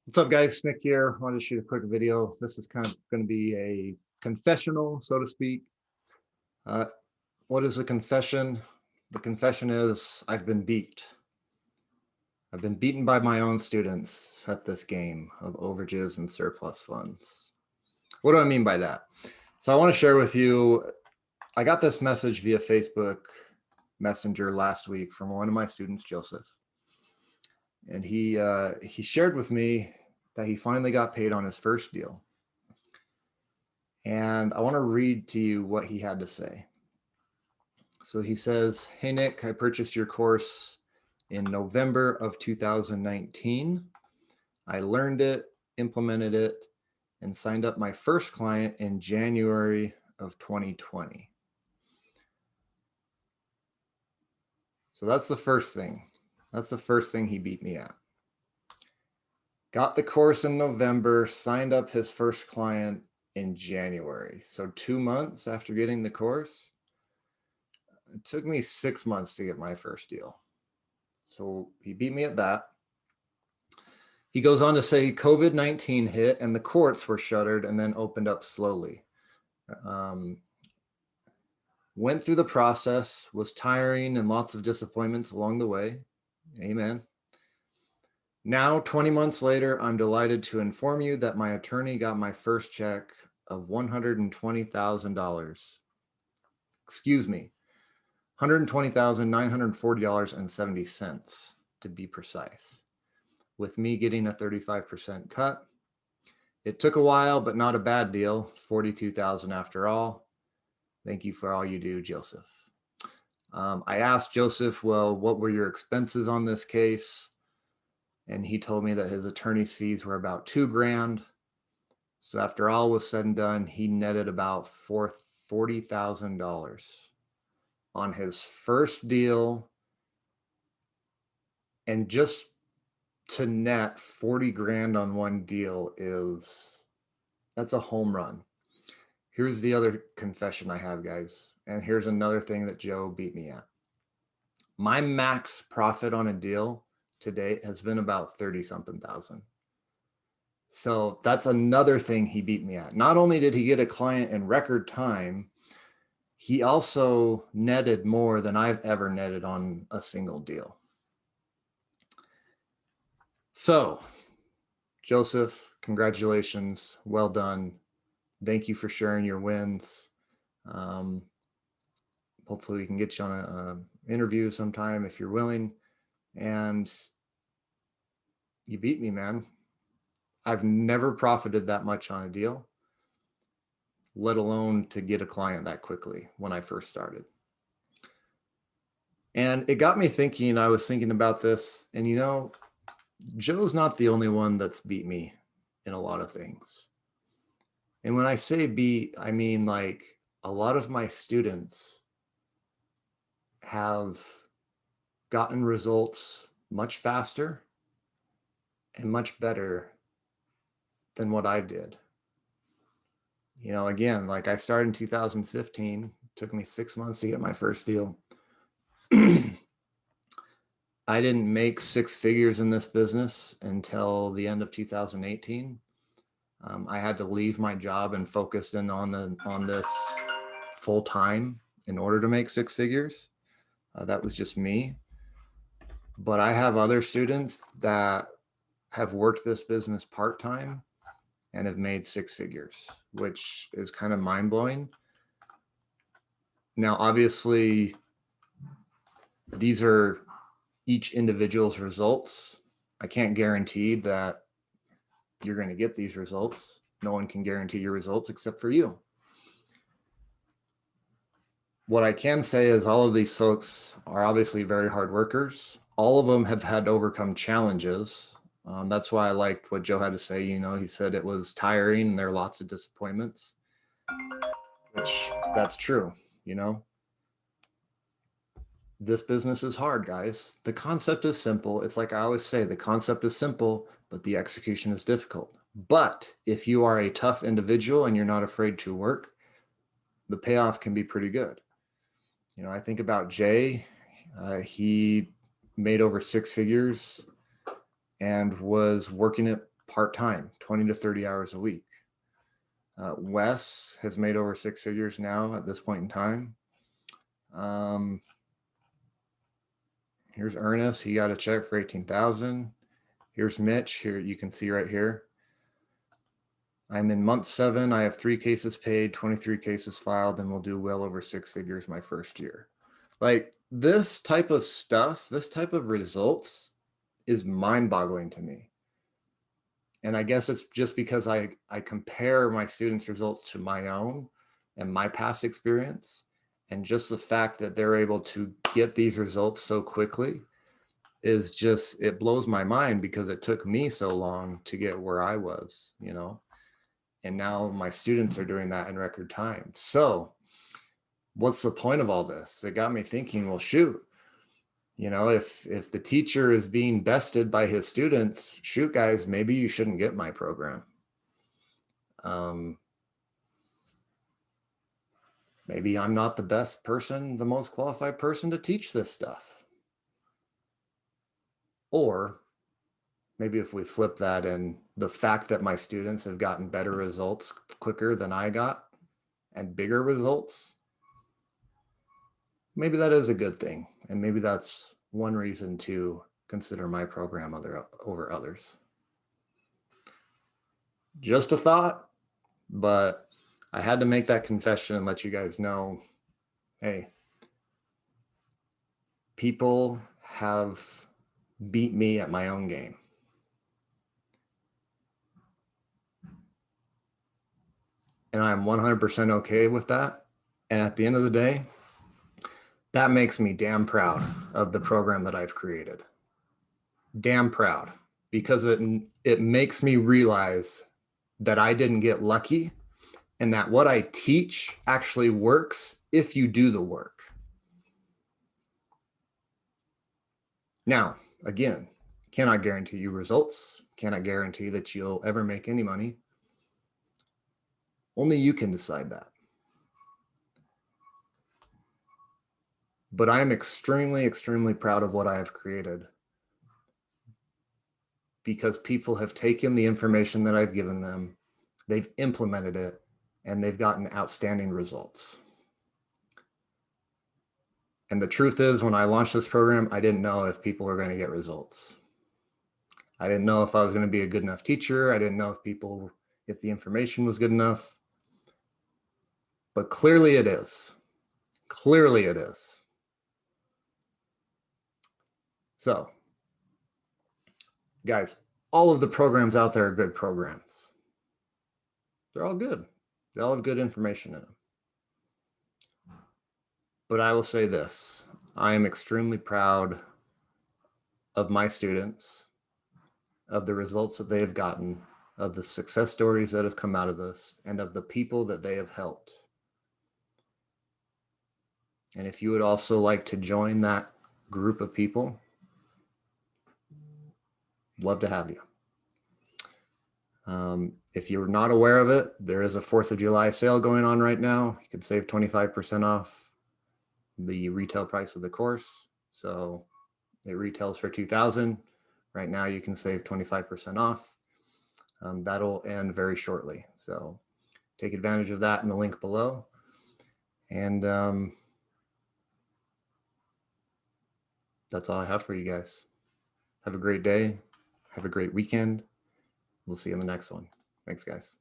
What's up, guys? Nick here. I wanted to shoot a quick video. This is kind of going to be a confessional, so to speak. Uh, what is a confession? The confession is I've been beat. I've been beaten by my own students at this game of overages and surplus funds. What do I mean by that? So I want to share with you, I got this message via Facebook Messenger last week from one of my students, Joseph. And he shared with me that he finally got paid on his first deal. And I want to read to you what he had to say. So he says, "Hey Nick, I purchased your course in November of 2019. I learned it, implemented it, and signed up my first client in January of 2020. So that's the first thing. That's the first thing he beat me at. Got the course in November, signed up his first client in January. So 2 months after getting the course, it took me 6 months to get my first deal. So he beat me at that. He goes on to say COVID-19 hit and the courts were shuttered and then opened up slowly. Went through the process, was tiring and lots of disappointments along the way. Amen. Now, 20 months later, I'm delighted to inform you that my attorney got my first check of $120,000. Excuse me, $120,940.70 to be precise, with me getting a 35% cut. It took a while, but not a bad deal. 42,000 after all. Thank you for all you do, Joseph. I asked Joseph, well, what were your expenses on this case? And he told me that his attorney's fees were about $2,000. So after all was said and done, he netted about $40,000 on his first deal. And just to net 40 grand on one deal that's a home run. Here's the other confession I have, guys. And here's another thing that Joe beat me at. My max profit on a deal to date has been about 30 something thousand. So that's another thing he beat me at. Not only did he get a client in record time, he also netted more than I've ever netted on a single deal. So, Joseph, congratulations. Well done. Thank you for sharing your wins. Hopefully we can get you on an interview sometime if you're willing. And you beat me, man. I've never profited that much on a deal, let alone to get a client that quickly when I first started. And it got me thinking, I was thinking about this, and Joe's not the only one that's beat me in a lot of things. And when I say beat, I mean like a lot of my students have gotten results much faster and much better than what I did. Again, like I started in 2015, took me 6 months to get my first deal. I didn't make six figures in this business until the end of 2018. I had to leave my job and focus in on this full time in order to make six figures. That was just me. But I have other students that have worked this business part-time and have made six figures, which is kind of mind-blowing. Now, obviously, these are each individual's results. I can't guarantee that you're going to get these results. No one can guarantee your results except for you. What I can say is all of these folks are obviously very hard workers. All of them have had to overcome challenges. That's why I liked what Joe had to say. He said it was tiring and there are lots of disappointments, which that's true. This business is hard, guys. The concept is simple. It's like I always say, the concept is simple, but the execution is difficult. But if you are a tough individual and you're not afraid to work, the payoff can be pretty good. I think about Jay. He made over six figures and was working it part-time, 20 to 30 hours a week. Wes has made over 6 figures now at this point in time. Here's Ernest. He got a check for 18,000. Here's Mitch. Here you can see right here. I'm in month 7. I have 3 cases paid, 23 cases filed, and we'll do well over 6 figures my first year. Like this type of stuff, this type of results is mind-boggling to me. And I guess it's just because I compare my students' results to my own and my past experience. And just the fact that they're able to get these results so quickly is just, it blows my mind because it took me so long to get where I was, you know, and now my students are doing that in record time. So what's the point of all this? It got me thinking, well, shoot, you know, if the teacher is being bested by his students, shoot guys, maybe you shouldn't get my program. Maybe I'm not the best person, the most qualified person to teach this stuff. Or maybe if we flip that and the fact that my students have gotten better results quicker than I got and bigger results, maybe that is a good thing. And maybe that's one reason to consider my program over others. Just a thought, but I had to make that confession and let you guys know, hey, people have beat me at my own game. And I'm 100% okay with that. And at the end of the day, that makes me damn proud of the program that I've created. Damn proud, because it makes me realize that I didn't get lucky and that what I teach actually works if you do the work. Now, again, cannot guarantee you results, cannot guarantee that you'll ever make any money. Only you can decide that. But I am extremely, extremely proud of what I have created because people have taken the information that I've given them, they've implemented it, and they've gotten outstanding results. And the truth is, when I launched this program, I didn't know if people were going to get results. I didn't know if I was going to be a good enough teacher. I didn't know if the information was good enough. But clearly it is. Clearly it is. So, guys, all of the programs out there are good programs. They're all good. They all have good information in them. But I will say this, I am extremely proud of my students, of the results that they have gotten, of the success stories that have come out of this, and of the people that they have helped. And if you would also like to join that group of people, love to have you. If you're not aware of it, there is a 4th of July sale going on right now. You can save 25% off the retail price of the course. So it retails for $2,000. Right now you can save 25% off. That'll end very shortly. So take advantage of that in the link below. And that's all I have for you guys. Have a great day. Have a great weekend. We'll see you in the next one. Thanks, guys.